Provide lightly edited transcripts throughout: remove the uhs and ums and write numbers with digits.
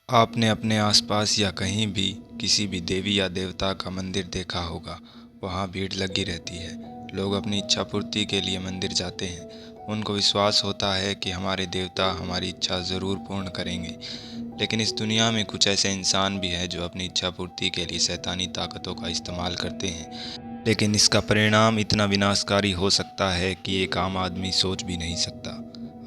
आपने अपने आसपास या कहीं भी किसी भी देवी या देवता का मंदिर देखा होगा। वहाँ भीड़ लगी रहती है। लोग अपनी इच्छा पूर्ति के लिए मंदिर जाते हैं। उनको विश्वास होता है कि हमारे देवता हमारी इच्छा ज़रूर पूर्ण करेंगे। लेकिन इस दुनिया में कुछ ऐसे इंसान भी हैं जो अपनी इच्छा पूर्ति के लिए शैतानी ताकतों का इस्तेमाल करते हैं। लेकिन इसका परिणाम इतना विनाशकारी हो सकता है कि एक आम आदमी सोच भी नहीं सकता।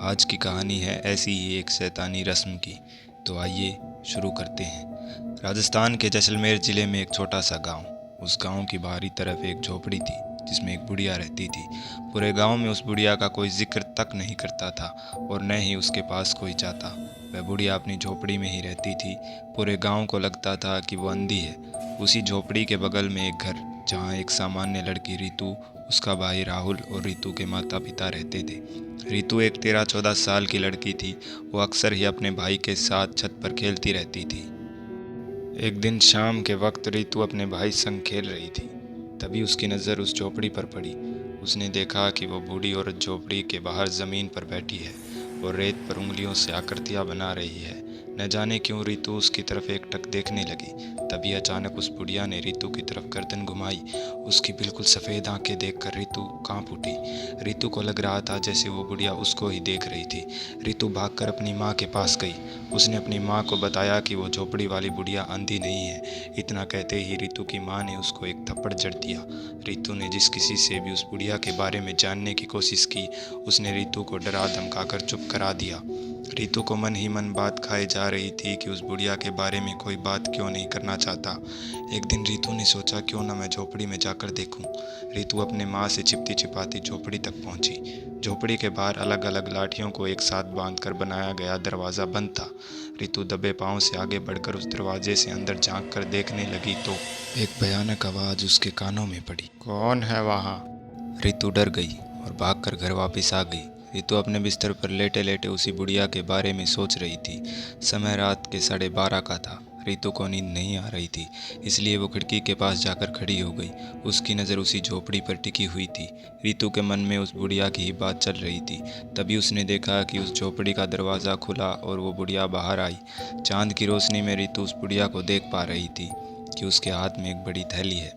आज की कहानी है ऐसी ही एक शैतानी रस्म की। तो आइए शुरू करते हैं। राजस्थान के जैसलमेर ज़िले में एक छोटा सा गांव। उस गांव की बाहरी तरफ एक झोपड़ी थी जिसमें एक बुढ़िया रहती थी। पूरे गांव में उस बुढ़िया का कोई जिक्र तक नहीं करता था और न ही उसके पास कोई जाता। वह बुढ़िया अपनी झोपड़ी में ही रहती थी। पूरे गांव को लगता था कि वो अंधी है। उसी झोपड़ी के बगल में एक घर जहाँ एक सामान्य लड़की रितु, उसका भाई राहुल और रितु के माता पिता रहते थे। रितु एक 13-14 साल की लड़की थी। वो अक्सर ही अपने भाई के साथ छत पर खेलती रहती थी। एक दिन शाम के वक्त रितु अपने भाई संग खेल रही थी। तभी उसकी नज़र उस झोपड़ी पर पड़ी। उसने देखा कि वो बूढ़ी औरत झोपड़ी के बाहर ज़मीन पर बैठी है और रेत पर उंगलियों से आकृतियाँ बना रही है। न जाने क्यों रितु उसकी तरफ एकटक देखने लगी। तभी अचानक उस बुढ़िया ने रितु की तरफ गर्दन घुमाई। उसकी बिल्कुल सफ़ेद आंखें देखकर रितु कांप उठी। रितु को लग रहा था जैसे वो बुढ़िया उसको ही देख रही थी। रितु भागकर अपनी माँ के पास गई। उसने अपनी माँ को बताया कि वो झोपड़ी वाली बुढ़िया अंधी नहीं है। इतना कहते ही रितु की माँ ने उसको एक थप्पड़ जड़ दिया। रितु ने जिस किसी से भी उस बुढ़िया के बारे में जानने की कोशिश की, उसने रितु को डरा धमकाकर चुप करा दिया। रितु को मन ही मन बात खाए जा रही थी कि उस बुढ़िया के बारे में कोई बात क्यों नहीं करना चाहता। एक दिन रितु ने सोचा क्यों ना मैं झोपड़ी में जाकर देखूं। रितु अपने माँ से छिपती छिपाती झोपड़ी तक पहुंची। झोपड़ी के बाहर अलग अलग लाठियों को एक साथ बांधकर बनाया गया दरवाज़ा बंद था। रितु दबे पांव से आगे बढ़कर उस दरवाजे से अंदर झांक कर देखने लगी तो एक भयानक आवाज़ उसके कानों में पड़ी। कौन है वहाँ? रितु डर गई और भागकर घर वापस आ गई। रितु अपने बिस्तर पर लेटे लेटे उसी बुढ़िया के बारे में सोच रही थी। समय रात के 12:30 का था। रितु को नींद नहीं आ रही थी, इसलिए वो खिड़की के पास जाकर खड़ी हो गई। उसकी नज़र उसी झोपड़ी पर टिकी हुई थी। रितु के मन में उस बुढ़िया की ही बात चल रही थी। तभी उसने देखा कि उस झोपड़ी का दरवाज़ा खुला और वो बुढ़िया बाहर आई। चांद की रोशनी में रितु उस बुढ़िया को देख पा रही थी कि उसके हाथ में एक बड़ी थैली है।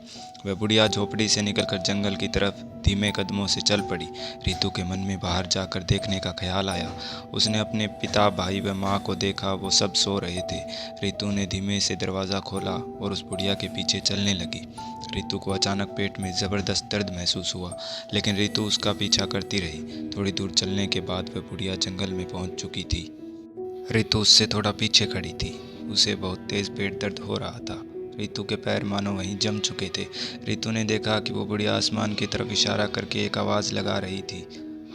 वह बुढ़िया झोपड़ी से निकलकर जंगल की तरफ धीमे कदमों से चल पड़ी। रितु के मन में बाहर जाकर देखने का ख्याल आया। उसने अपने पिता, भाई व माँ को देखा, वो सब सो रहे थे। रितु ने धीमे से दरवाज़ा खोला और उस बुढ़िया के पीछे चलने लगी। रितु को अचानक पेट में ज़बरदस्त दर्द महसूस हुआ, लेकिन रितु उसका पीछा करती रही। थोड़ी दूर चलने के बाद वह बुढ़िया जंगल में पहुंच चुकी थी। रितु उससे थोड़ा पीछे खड़ी थी। उसे बहुत तेज़ पेट दर्द हो रहा था। रितु के पैर मानो वहीं जम चुके थे। रितु ने देखा कि वो बुढ़िया आसमान की तरफ इशारा करके एक आवाज़ लगा रही थी।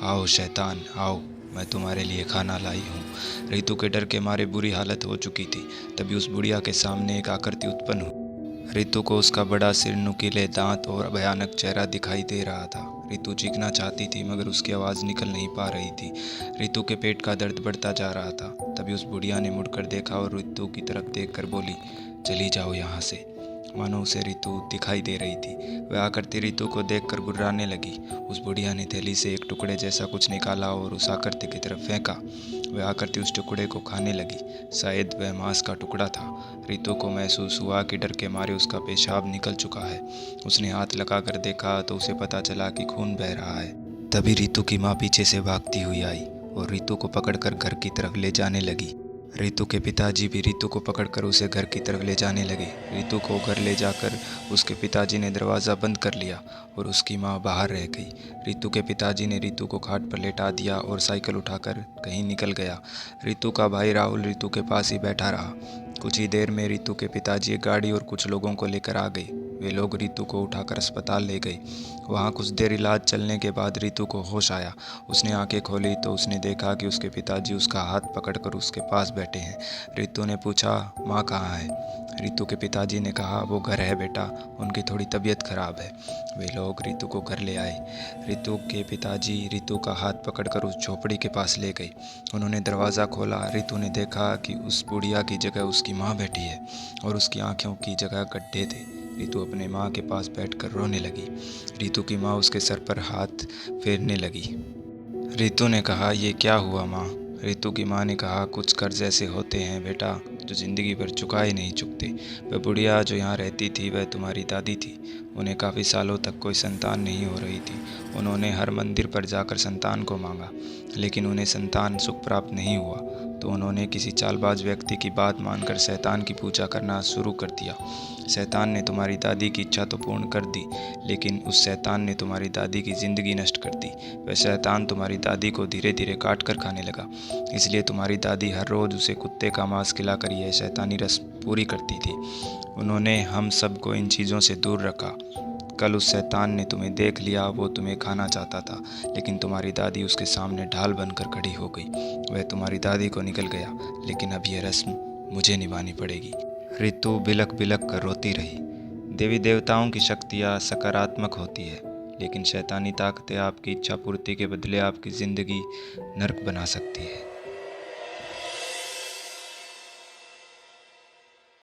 आओ शैतान आओ, मैं तुम्हारे लिए खाना लाई हूँ। रितु के डर के मारे बुरी हालत हो चुकी थी। तभी उस बुढ़िया के सामने एक आकृति उत्पन्न हुई। रितु को उसका बड़ा सिर, नुकीले दांत और भयानक चेहरा दिखाई दे रहा था। रितु चीखना चाहती थी मगर उसकी आवाज़ निकल नहीं पा रही थी। रितु के पेट का दर्द बढ़ता जा रहा था। तभी उस बुढ़िया ने मुड़कर देखा और रितु की तरफ देखकर बोली, चली जाओ यहाँ से। मानो उसे रितु दिखाई दे रही थी। वह आकृति रितु को देखकर गुर्राने लगी। उस बुढ़िया ने थैली से एक टुकड़े जैसा कुछ निकाला और उस आकृति की तरफ फेंका। वह आकृति उस टुकड़े को खाने लगी। शायद वह मांस का टुकड़ा था। रितु को महसूस हुआ कि डर के मारे उसका पेशाब निकल चुका है। उसने हाथ लगाकर देखा तो उसे पता चला कि खून बह रहा है। तभी रितु की माँ पीछे से भागती हुई आई और रितु को पकड़कर घर की तरफ ले जाने लगी। रितु के पिताजी भी रितु को पकड़कर उसे घर की तरफ ले जाने लगे। रितु को घर ले जाकर उसके पिताजी ने दरवाज़ा बंद कर लिया और उसकी माँ बाहर रह गई। रितु के पिताजी ने रितु को खाट पर लेटा दिया और साइकिल उठाकर कहीं निकल गया। रितु का भाई राहुल रितु के पास ही बैठा रहा। कुछ ही देर में रितु के पिताजी एक गाड़ी और कुछ लोगों को लेकर आ गए। वे लोग रितु को उठाकर अस्पताल ले गए। वहाँ कुछ देर इलाज चलने के बाद रितु को होश आया। उसने आंखें खोली तो उसने देखा कि उसके पिताजी उसका हाथ पकड़कर उसके पास बैठे हैं। रितु ने पूछा, माँ कहाँ है? रितु के पिताजी ने कहा, वो घर है बेटा, उनकी थोड़ी तबीयत खराब है। वे लोग रितु को घर ले आए। रितु के पिताजी रितु का हाथ पकड़कर उस झोपड़ी के पास ले गए। उन्होंने दरवाज़ा खोला। रितु ने देखा कि उस बुढ़िया की जगह उसकी माँ बैठी है और उसकी आंखों की जगह गड्ढे थे। रितु अपने माँ के पास बैठकर रोने लगी। रितु की माँ उसके सर पर हाथ फेरने लगी। रितु ने कहा, ये क्या हुआ माँ? रितु की माँ ने कहा, कुछ कर्ज ऐसे होते हैं बेटा, जो ज़िंदगी भर चुका ही नहीं चुकते। वह बुढ़िया जो यहाँ रहती थी वह तुम्हारी दादी थी। उन्हें काफ़ी सालों तक कोई संतान नहीं हो रही थी। उन्होंने हर मंदिर पर जाकर संतान को मांगा, लेकिन उन्हें संतान सुख प्राप्त नहीं हुआ। तो उन्होंने किसी चालबाज व्यक्ति की बात मानकर शैतान की पूजा करना शुरू कर दिया। शैतान ने तुम्हारी दादी की इच्छा तो पूर्ण कर दी, लेकिन उस शैतान ने तुम्हारी दादी की ज़िंदगी नष्ट कर दी। वह शैतान तुम्हारी दादी को धीरे धीरे काट कर खाने लगा, इसलिए तुम्हारी दादी हर रोज़ उसे कुत्ते का मांस खिलाकर यह शैतानी रस्म पूरी करती थी। उन्होंने हम सबको इन चीज़ों से दूर रखा। कल उस शैतान ने तुम्हें देख लिया, वो तुम्हें खाना चाहता था, लेकिन तुम्हारी दादी उसके सामने ढाल बनकर खड़ी हो गई। वह तुम्हारी दादी को निकल गया, लेकिन अब यह रस्म मुझे निभानी पड़ेगी। ऋतु बिलख बिलख कर रोती रही। देवी देवताओं की शक्तियाँ सकारात्मक होती है, लेकिन शैतानी ताकतें आपकी इच्छा पूर्ति के बदले आपकी ज़िंदगी नर्क बना सकती है।